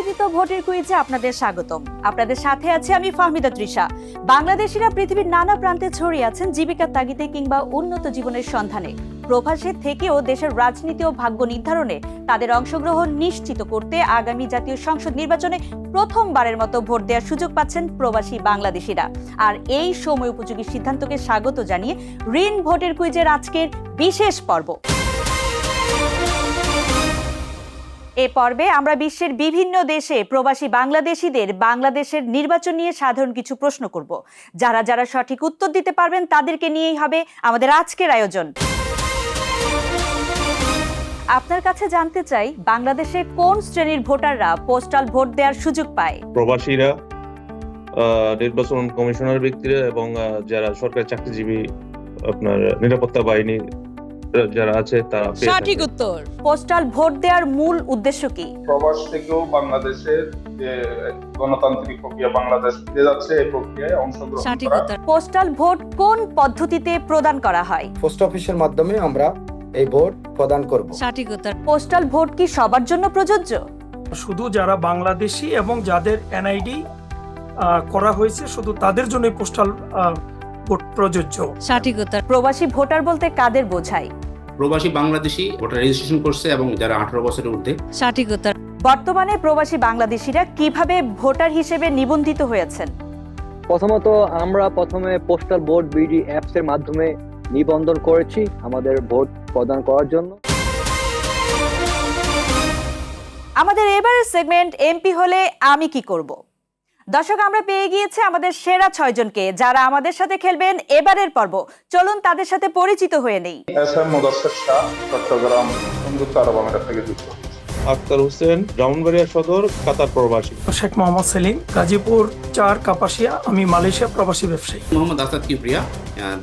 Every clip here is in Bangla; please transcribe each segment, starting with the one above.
আয়োজিত ভোটের কুইজে আপনাদের স্বাগতম। আপনাদের সাথে আছে আমি ফাহমিদা তৃষা। বাংলাদেশিরা পৃথিবীর নানা প্রান্তে ছড়িয়ে আছেন জীবিকার তাগিদে কিংবা উন্নত জীবনের সন্ধানে। প্রবাসে থেকেও দেশের রাজনীতি ও ভাগ্য নির্ধারণে তাদের অংশগ্রহণ নিশ্চিত করতে আগামী জাতীয় সংসদ নির্বাচনে প্রথমবারের মতো ভোট দেওয়ার সুযোগ পাচ্ছেন প্রবাসী বাংলাদেশিরা। আর এই সময় উপযোগী সিদ্ধান্তকে স্বাগত জানিয়ে ঋণ ভোটের কুইজের আজকের বিশেষ পর্ব। এ পর্বে আমরা বিশ্বের বিভিন্ন দেশে প্রবাসী বাংলাদেশিদের বাংলাদেশের নির্বাচন নিয়ে সাধারণ কিছু প্রশ্ন করব। যারা যারা সঠিক উত্তর দিতে পারবেন তাদেরকে নিয়েই হবে আমাদের আজকের আয়োজন। আপনার কাছে জানতে চাই, বাংলাদেশে কোন শ্রেণীর ভোটাররা পোস্টাল ভোট দেওয়ার সুযোগ পায়? প্রবাসীরা, নির্বাচন কমিশনার ব্যক্তিরা এবং যারা সরকারি চাকরিজীবী, আপনার নিরাপত্তা বাহিনী যারা আছে তারা। সঠিক উত্তর। পোস্টাল ভোট দেওয়ার মূল উদ্দেশ্য কি? প্রবাস থেকেও বাংলাদেশের যে গণতান্ত্রিক প্রক্রিয়া বাংলাদেশ ফিরে যাচ্ছে, এই প্রক্রিয়ায় অংশগ্রহণ করা। পোস্টাল ভোট কোন পদ্ধতিতে প্রদান করা হয়? পোস্ট অফিসের মাধ্যমে আমরা এই ভোট প্রদান করব। সঠিক উত্তর। পোস্টাল ভোট কি সবার জন্য প্রযোজ্য? শুধু যারা বাংলাদেশি এবং যাদের এনআইডি করা হয়েছে শুধু তাদের জন্য পোস্টাল ভোট প্রযোজ্য। সঠিক উত্তর। প্রবাসী ভোটার বলতে কাদের বোঝায়? প্রবাসী বাংলাদেশি ভোটার রেজিস্ট্রেশন করছে এবং যারা 18 বছরের ঊর্ধ্বে। সঠিক উত্তর। বর্তমানে প্রবাসী বাংলাদেশিরা কিভাবে ভোটার হিসেবে নিবন্ধিত হয়েছেন? প্রথমত আমরা পোস্টাল ভোট বিডি অ্যাপস এর মাধ্যমে নিবন্ধন করেছি আমাদের ভোট প্রদান করার জন্য। আমাদের এবারের সেগমেন্ট এমপি হলে আমি কি করব। দর্শক, আমরা পেয়ে গিয়েছে আমাদের সেরা 6 জনকে, যারা আমাদের সাথে খেলবেন এবারের পর্ব। চলুন তাদের সাথে পরিচিত হয়ে নেই। এসএম মুদাসসির শাহ, চট্টগ্রাম, সংযুক্ত আরব আমিরাত থেকে যুক্ত। আক্তার হোসেন, ব্রাহ্মণবাড়িয়া সদর, কাতার প্রবাসী। শেখ মোহাম্মদ সেলিম, গাজীপুর 4 কাপাসিয়া, আমি মালয়েশিয়া প্রবাসী ব্যবসায়ী। মোহাম্মদ আসাদ কিবরিয়া,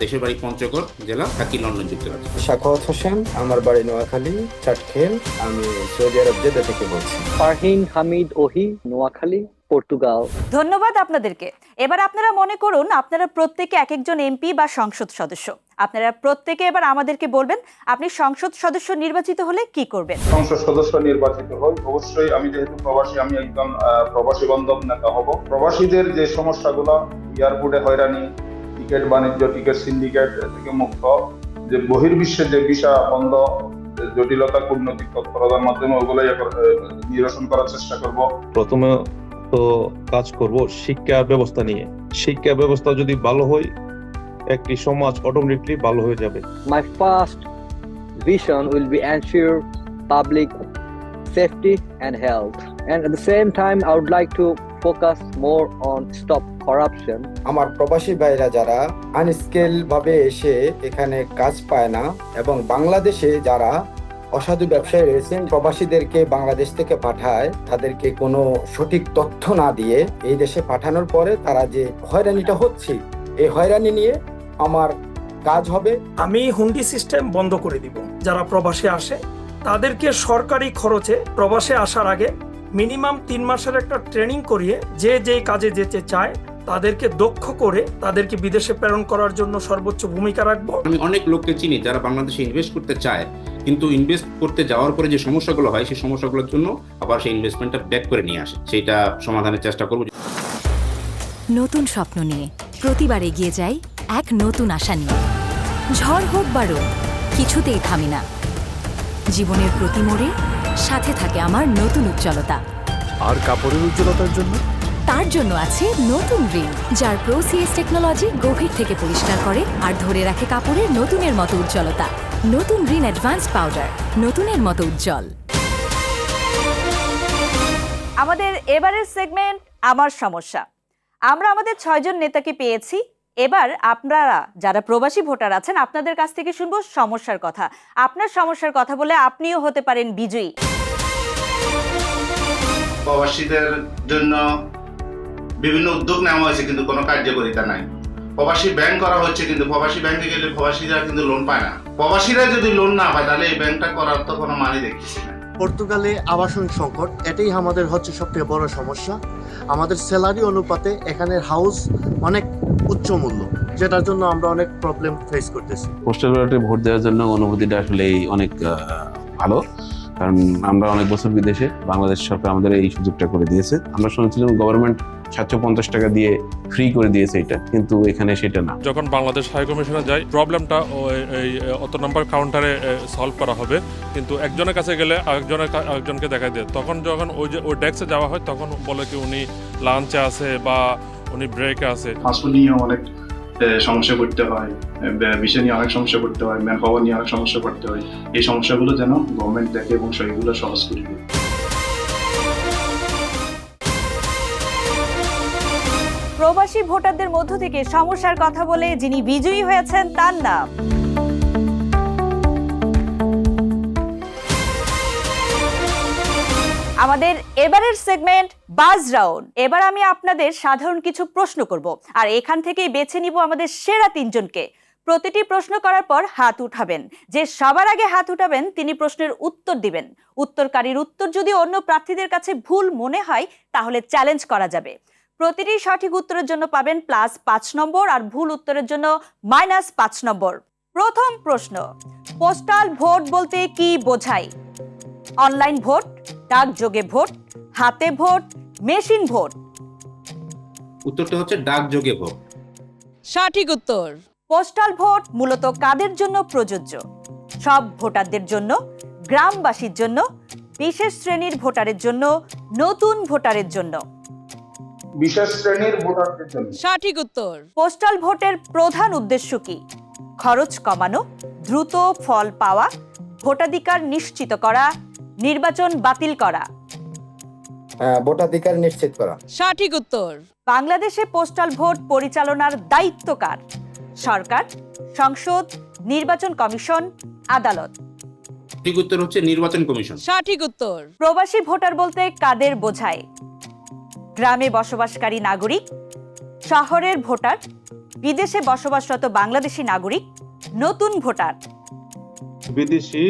দেশের বাড়ি পঞ্চগড় জেলা, থাকি লন্ডন যুক্তরাজ্য। শাখাওয়াত হোসেন, আমার বাড়ি নোয়াখালী চাটখেল, আমি সৌদি আরব জেদ্দা থেকে বলছি। ফারহিন হামিদ ওহি, নোয়াখালী, পর্তুগাল। ধন্যবাদ আপনাদেরকে। এবার আপনারা মনে করুন আপনারা প্রত্যেকে এক একজন এমপি বা সংসদ সদস্য। আপনারা প্রত্যেকে এবার আমাদেরকে বলবেন আপনি সংসদ সদস্য নির্বাচিত হলে কি করবেন। সংসদ সদস্য নির্বাচিত হই, অবশ্যই আমি যেহেতু প্রবাসী, আমি একজন প্রবাসী বান্ধব নেতা হব। প্রবাসীদের যে সমস্যাগুলো, এয়ারপোর্টে হয়রানি, টিকিট বাণিজ্য, টিকিট সিন্ডিকেট থেকে মুক্ত, যে বহির্বিশ্বে যে ভিসা বন্ধ, জটিলতা কূটনৈতিক তৎপরতার মাধ্যমে ওগুলাই নিরসন করার চেষ্টা করব। প্রথমে তো কাজ করব শিক্ষা ব্যবস্থা নিয়ে। শিক্ষা ব্যবস্থা যদি ভালো হয়, একটি সমাজ অটোমেটিকলি ভালো হয়ে যাবে। My first vision will be ensure public safety and health, and at the same time I would like to focus more on stop corruption. আমার প্রবাসী ভাইরা যারা আনস্কিল ভাবে এসে এখানে কাজ পায় না এবং বাংলাদেশে যারা অসাধু ব্যবসায়ী রয়েছেন, প্রবাসীদেরকে বাংলাদেশ থেকে পাঠায়, তাদেরকে কোনো সঠিক তথ্য না দিয়ে এই দেশে পাঠানোর পরে তারা যে হয়রানিটা হচ্ছে, এই হয়রানি নিয়ে আমার কাজ হবে। আমি হুন্ডি সিস্টেম বন্ধ করে দিব। যারা প্রবাসে আসে তাদেরকে সরকারি খরচে প্রবাসে আসার আগে মিনিমাম 3 মাসের একটা ট্রেনিং করিয়ে যে কাজে যেতে চায় তাদেরকে দক্ষ করে তাদেরকে বিদেশে প্রেরণ করার জন্য সর্বোচ্চ ভূমিকা রাখবো। আমি অনেক লোককে চিনি যারা বাংলাদেশে ইনভেস্ট করতে চায়, কিন্তু ইনভেস্ট করতে যাওয়ার পরে যে সমস্যাগুলো হয় সেই সমস্যাগুলোর জন্য আবার সেই ইনভেস্টমেন্টটা ব্যাক করে নিয়ে আসে, সেটা সমাধানের চেষ্টা করব। নতুন স্বপ্ন নিয়ে প্রতিবার এগিয়ে যাই এক নতুন আশা নিয়ে। ঝড় হোক বারণ, কিছুতেই থামি না। জীবনের প্রতি মোড়ে সাথে থাকে আমার নতুন উজ্জ্বলতা। আর কাপড়ের উজ্জ্বলতার জন্য তার জন্য আছে নতুন রিন, যার প্রোসিএস টেকনোলজি গভীর থেকে পরিষ্কার করে আর ধরে রাখে কাপড়ের নতুনের মতো উজ্জ্বলতা। নতুন রিন অ্যাডভান্স পাউডার, নতুনের মতো উজ্জ্বল। আমাদের এবারের সেগমেন্ট আমার সমস্যা। আমরা আমাদের 6 জন নেতাকে পেয়েছি। এবার আপনারা যারা প্রবাসী ভোটার আছেন আপনাদের কাছ থেকে শুনবো সমস্যার কথা। আপনার সমস্যার কথা বলে আপনিও হতে পারেন বিজয়ী। প্রবাসীদের জন্য বিভিন্ন উদ্যোগ নেওয়া হয়েছে কিন্তু কোনো কার্যকারিতা নাই। প্রবাসী ব্যাংক করা হচ্ছে কিন্তু প্রবাসী ব্যাংকে গেলে প্রবাসীরা কিন্তু লোন পায় না। প্রবাসীরা যদি লোন না পায় তাহলে এই ব্যাংকটা করার তো কোনো মানে দেখতেছি না। পর্তুগালে আবাসন সংকট, এটাই আমাদের হচ্ছে সবথেকে বড় সমস্যা। আমাদের স্যালারি অনুপাতে এখানের হাউস অনেক উচ্চ মূল্য, যেটার জন্য আমরা অনেক প্রবলেম ফেস করতেছি। পোস্টাল ব্যালটে ভোট দেওয়ার জন্য অনুভূতিটা আসলে অনেক ভালো। কারণ আমরা অনেক বছর বিদেশে, বাংলাদেশ সরকার আমাদের এই সুযোগটা করে দিয়েছে। আমরা শুনেছিলাম গভর্নমেন্ট 750 টাকা দিয়ে ফ্রি করে দিয়েছে এটা, কিন্তু এখানে সেটা না। যখন বাংলাদেশ হাই কমিশনে যাই, প্রবলেমটা এই অত নাম্বার কাউন্টারে সলভ করা হবে, কিন্তু একজনের কাছে গেলে আরেকজনকে দেখা দেয়। তখন যখন ওই ডেস্কে যাওয়া হয়, তখন বলে কি উনি লাঞ্চে আছে বা উনি ব্রেকে আছে। হাসপাতাল নিয়ে অনেক সমস্যা করতে হয়, বিষয় নিয়ে অনেক সমস্যা করতে হয়, ম্যান পাওয়ার নিয়ে অনেক সমস্যা করতে হয়। এই সমস্যাগুলো যেন গভর্নমেন্ট দেখে এবং সেইগুলো সহজ করে দেয়। প্রবাসী ভোটারদের মধ্য থেকে সমস্যার কথা বলে যিনি বিজয়ী হয়েছেন তার নাম আমাদের এবারের সেগমেন্ট বাজ রাউন্ড। এবার আমি আপনাদের সাধারণ কিছু প্রশ্ন করব, আর এখান থেকেই বেছে নিব আমাদের সেরা 3 জনকে। প্রতিটি প্রশ্ন করার পর হাত উঠাবেন, যে সবার আগে হাত উঠাবেন তিনি প্রশ্নের উত্তর দিবেন। উত্তরকারীর উত্তর যদি অন্য প্রার্থীদের কাছে ভুল মনে হয় তাহলে চ্যালেঞ্জ করা যাবে। প্রতিটি সঠিক উত্তরের জন্য পাবেন +5 নম্বর, আর ভুল উত্তরের জন্য -5 নম্বর। প্রথম প্রশ্ন, পোস্টাল ভোট বলতে কি বোঝায়? অনলাইন ভোট, ডাকযোগে ভোট, হাতে ভোট, মেশিন ভোট? উত্তরটা হচ্ছে ডাকযোগে ভোট। সঠিক উত্তর। পোস্টাল ভোট মূলত কাদের জন্য প্রযোজ্য? সব ভোটারদের জন্য, গ্রামবাসীর জন্য, বিশেষ শ্রেণীর ভোটারের জন্য, নতুন ভোটারের জন্য? বিশেষ শ্রেণীর ভোটারদের জন্য। সঠিক উত্তর। পোস্টাল ভোটের প্রধান উদ্দেশ্য কি? খরচ কমানো, দ্রুত ফল পাওয়া, ভোটাধিকার নিশ্চিত করা, নির্বাচন বাতিল করা? ভোটাধিকার নিশ্চিত করা। সঠিক উত্তর। বাংলাদেশে পোস্টাল ভোট পরিচালনার দায়িত্ব কার? সরকার, সংসদ, নির্বাচন কমিশন, আদালত? ঠিক উত্তর হচ্ছে নির্বাচন কমিশন। সঠিক উত্তর। প্রবাসী ভোটার বলতে কাদের বোঝায়? গ্রামে বসবাসকারী নাগরিক, শহরের ভোটার, বিদেশে বসবাসরত বাংলাদেশি নাগরিক, নতুন ভোটার? বিদেশি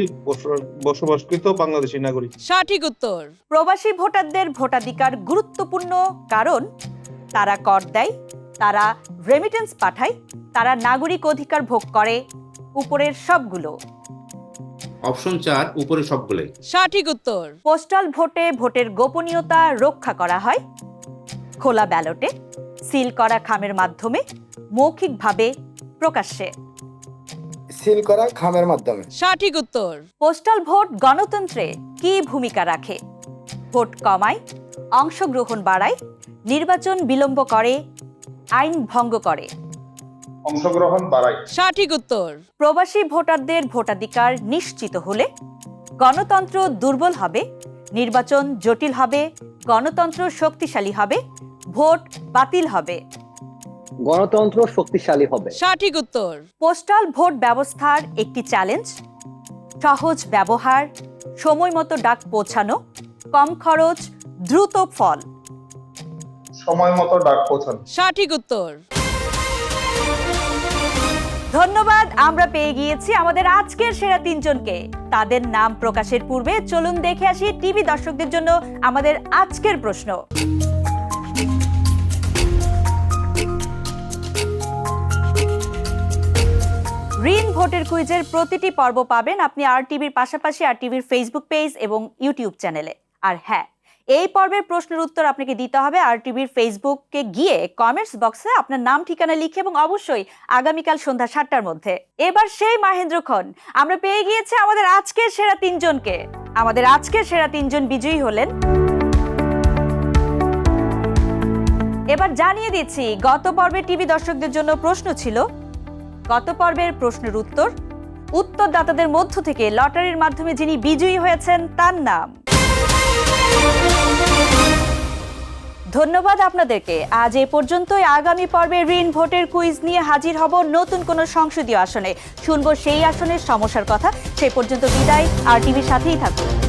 বসবাসকৃত বাংলাদেশি নাগরিক। সঠিক উত্তর। প্রবাসী ভোটারদের ভোটাধিকার গুরুত্বপূর্ণ কারণ তারা কর দেয়, তারা রেমিটেন্স পাঠায়, তারা নাগরিক অধিকার ভোগ করে, উপরের সবগুলো? অপশন 4, উপরে সবগুলোই। সঠিক উত্তর। পোস্টাল ভোটে ভোটের গোপনীয়তা রক্ষা করা হয় খোলা ব্যালটে, সিল করা খামের মাধ্যমে, মৌখিকভাবে, প্রকাশ্যে? সিল করা খামের মাধ্যমে। সঠিক উত্তর। পোস্টাল ভোট গণতন্ত্রে কি ভূমিকা রাখে? ভোট কমায়, অংশগ্রহণ বাড়ায়, নির্বাচন বিলম্ব করে, আইন ভঙ্গ করে? অংশগ্রহণ বাড়ায়। সঠিক উত্তর। প্রবাসী ভোটারদের ভোটাধিকার নিশ্চিত হলে গণতন্ত্র দুর্বল হবে, নির্বাচন জটিল হবে, গণতন্ত্র শক্তিশালী হবে, ভোট বাতিল হবে? গণতন্ত্র শক্তিশালী হবে। সঠিক উত্তর। পোস্টাল ভোট ব্যবস্থার একটি চ্যালেঞ্জ: সহজ ব্যবহার, সময় মতো ডাক পৌঁছানো, কম খরচ, দ্রুত ফল? সময় মতো ডাক পৌঁছানো। সঠিক উত্তর। ধন্যবাদ। আমরা পেয়ে গিয়েছি আমাদের আজকের সেরা 3 জনকে। তাদের নাম প্রকাশের পূর্বে চলুন দেখে আসি টিভি দর্শকদের জন্য আমাদের আজকের প্রশ্ন। ঋণ ভোটের কুইজের প্রতিটি পর্ব পাবেন আপনি RTVর পাশাপাশি RTVর ফেসবুক পেজ এবং ইউটিউব চ্যানেলে। আর হ্যাঁ, এই পর্বের প্রশ্নের উত্তর আপনাকে দিতে হবে RTVর ফেসবুকে গিয়ে কমেন্টস বক্সে আপনার নাম ঠিকানা লিখে, এবং অবশ্যই আগামীকাল সন্ধ্যা 7টার মধ্যে। এবার সেই মাহেন্দ্রক্ষণ, আমরা পেয়ে গিয়েছি আমাদের আজকের সেরা 3 জনকে। আমাদের আজকের সেরা 3 জন বিজয়ী হলেন। এবার জানিয়ে দিচ্ছি, গত পর্বে টিভি দর্শকদের জন্য প্রশ্ন ছিল, গত পর্বের প্রশ্নের উত্তরদাতাদের মধ্য থেকে লটারির মাধ্যমে যিনি বিজয়ী হয়েছেন তার নাম। ধন্যবাদ আপনাদেরকে। আজ এ পর্যন্তই। আগামী পর্বে ঋণ ভোটের কুইজ নিয়ে হাজির হব নতুন কোন সংসদীয় আসনে। শুনবো সেই আসনের সমস্যার কথা। সেই পর্যন্ত বিদায়। RTVর সাথেই থাকুন।